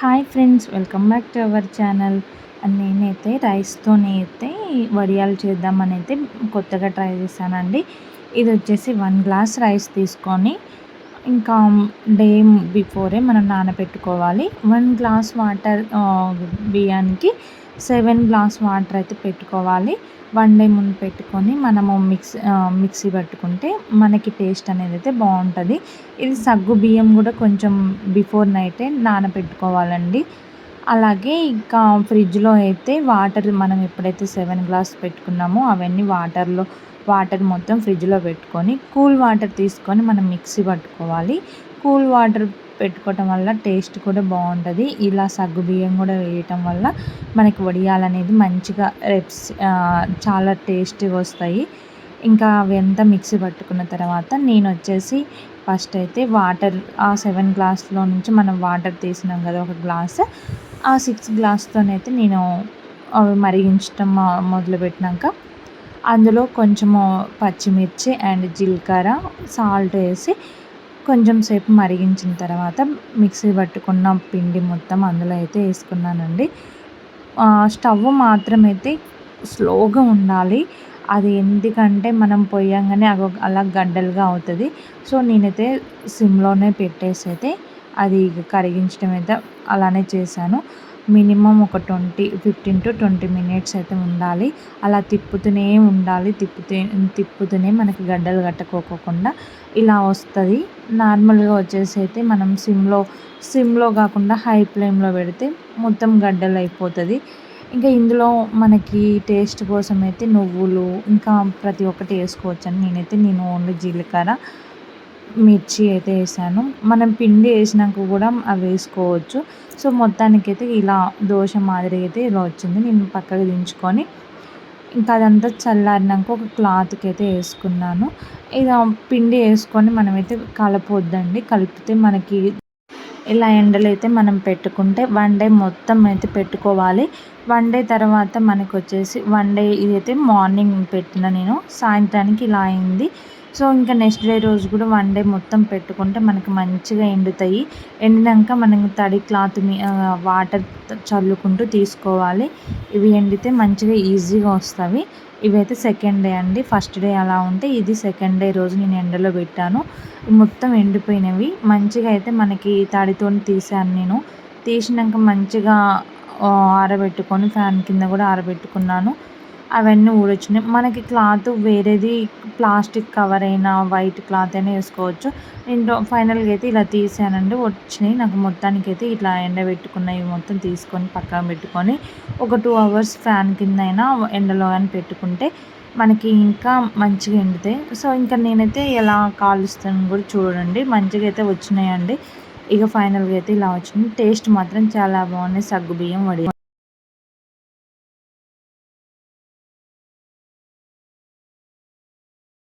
Hi friends, welcome back to our channel. నేనైతే రైస్తోనైతే వడియాలు చేద్దామని అయితే కొత్తగా ట్రై చేశానండి. ఇది వచ్చేసి 1 గ్లాస్ రైస్ తీసుకొని ఇంకా డే బిఫోరే మనం నానబెట్టుకోవాలి. 1 గ్లాస్ వాటర్ బియ్యానికి 7 గ్లాస్ వాటర్ అయితే పెట్టుకోవాలి. 1 డే ముందు పెట్టుకొని మనము మిక్సీ పట్టుకుంటే మనకి టేస్ట్ అనేది అయితే బాగుంటుంది. ఇది సగ్గు బియ్యం కూడా కొంచెం బిఫోర్ నైటే నానబెట్టుకోవాలండి. అలాగే ఇంకా ఫ్రిడ్జ్లో అయితే వాటర్ మనం ఎప్పుడైతే 7 గ్లాస్ పెట్టుకున్నామో అవన్నీ వాటర్ మొత్తం ఫ్రిడ్జ్లో పెట్టుకొని కూల్ వాటర్ తీసుకొని మనం మిక్సీ పట్టుకోవాలి. కూల్ వాటర్ పెట్టుకోవటం వల్ల టేస్ట్ కూడా బాగుంటుంది. ఇలా సగ్గు బియ్యం కూడా వేయటం వల్ల మనకి వడియాలు అనేది మంచిగా చాలా టేస్టీగా వస్తాయి. ఇంకా అవి అంతా మిక్సీ పట్టుకున్న తర్వాత నేను వచ్చేసి ఫస్ట్ అయితే వాటర్ ఆ 7 గ్లాస్లో నుంచి మనం వాటర్ తీసినాం కదా ఒక గ్లాస్, ఆ 6 గ్లాస్తోనైతే నేను అవి మరిగించడం మొదలుపెట్టినాక అందులో కొంచెము పచ్చిమిర్చి అండ్ జీలకర్ర సాల్ట్ వేసి కొంచెం సేపు మరిగించిన తర్వాత మిక్సీ పట్టుకున్న పిండి మొత్తం అందులో అయితే వేసుకున్నానండి. స్టవ్ మాత్రం అయితే స్లోగా ఉండాలి. అది ఎందుకంటే మనం పొయ్యంగానే అలా గడ్డలుగా అవుతుంది. సో నేనైతే సిమ్లోనే పెట్టేసి అయితే అది కరిగించడం అయితే అలానే చేశాను. మినిమం ఒక 15 to 20 మినిట్స్ అయితే ఉండాలి. అలా తిప్పుతూనే ఉండాలి. తిప్పుతూనే మనకి గడ్డలు కట్టుకోకుండా ఇలా వస్తుంది. నార్మల్గా వచ్చేసి అయితే మనం సిమ్లో కాకుండా హై ఫ్లేమ్లో పెడితే మొత్తం గడ్డలు అయిపోతుంది. ఇంకా ఇందులో మనకి టేస్ట్ కోసం అయితే నువ్వులు ఇంకా ప్రతి ఒక్కటి వేసుకోవచ్చని నేను ఓన్లీ జీలకర్ర మిర్చి అయితే వేసాను. మనం పిండి వేసినాక కూడా అవి వేసుకోవచ్చు. సో మొత్తానికైతే ఇలా దోశ మాదిరి అయితే ఇలా వచ్చింది. నేను పక్కకు దించుకొని ఇంకా అదంతా చల్లారినాక ఒక క్లాత్కి అయితే వేసుకున్నాను. ఇక పిండి వేసుకొని మనమైతే కలపొద్దండి. కలిపితే మనకి ఇలా ఎండలో అయితే మనం పెట్టుకుంటే 1 డే మొత్తం అయితే పెట్టుకోవాలి. 1 డే తర్వాత మనకు వచ్చేసి 1 డే ఇదైతే మార్నింగ్ పెట్టిన నేను సాయంత్రానికి ఇలా అయింది. సో ఇంకా నెక్స్ట్ డే రోజు కూడా 1 డే మొత్తం పెట్టుకుంటే మనకి మంచిగా ఎండుతాయి. ఎండినాక మనం తడి క్లాత్ వాటర్ చల్లుకుంటూ తీసుకోవాలి. ఇవి ఎండితే మంచిగా ఈజీగా వస్తాయి. ఇవైతే సెకండ్ డే అండి. ఫస్ట్ డే అలా ఉంటే ఇది సెకండ్ డే రోజు నేను ఎండలో పెట్టాను. మొత్తం ఎండిపోయినవి మంచిగా అయితే మనకి తడితో తీసాను. నేను తీసినాక మంచిగా ఆరబెట్టుకొని ఫ్యాన్ కింద కూడా ఆరబెట్టుకున్నాను. అవన్నీ ఊడొచ్చినాయి. మనకి క్లాత్ వేరేది ప్లాస్టిక్ కవర్ అయినా వైట్ క్లాత్ అయినా వేసుకోవచ్చు. నేను ఫైనల్గా అయితే ఇలా తీసానండి. వచ్చినాయి నాకు మొత్తానికైతే ఇట్లా ఎండబెట్టుకున్నవి మొత్తం తీసుకొని పక్కన పెట్టుకొని ఒక 2 hours ఫ్యాన్ కింద అయినా ఎండలో కానీ పెట్టుకుంటే మనకి ఇంకా మంచిగా ఎండుతాయి. సో ఇంకా నేనైతే ఎలా కాలుస్తాను కూడా చూడండి. మంచిగా అయితే వచ్చినాయండి. ఇక ఫైనల్గా అయితే ఇలా వచ్చింది. టేస్ట్ మాత్రం చాలా బాగున్నాయి సగ్గుబియ్యం వడియాలు.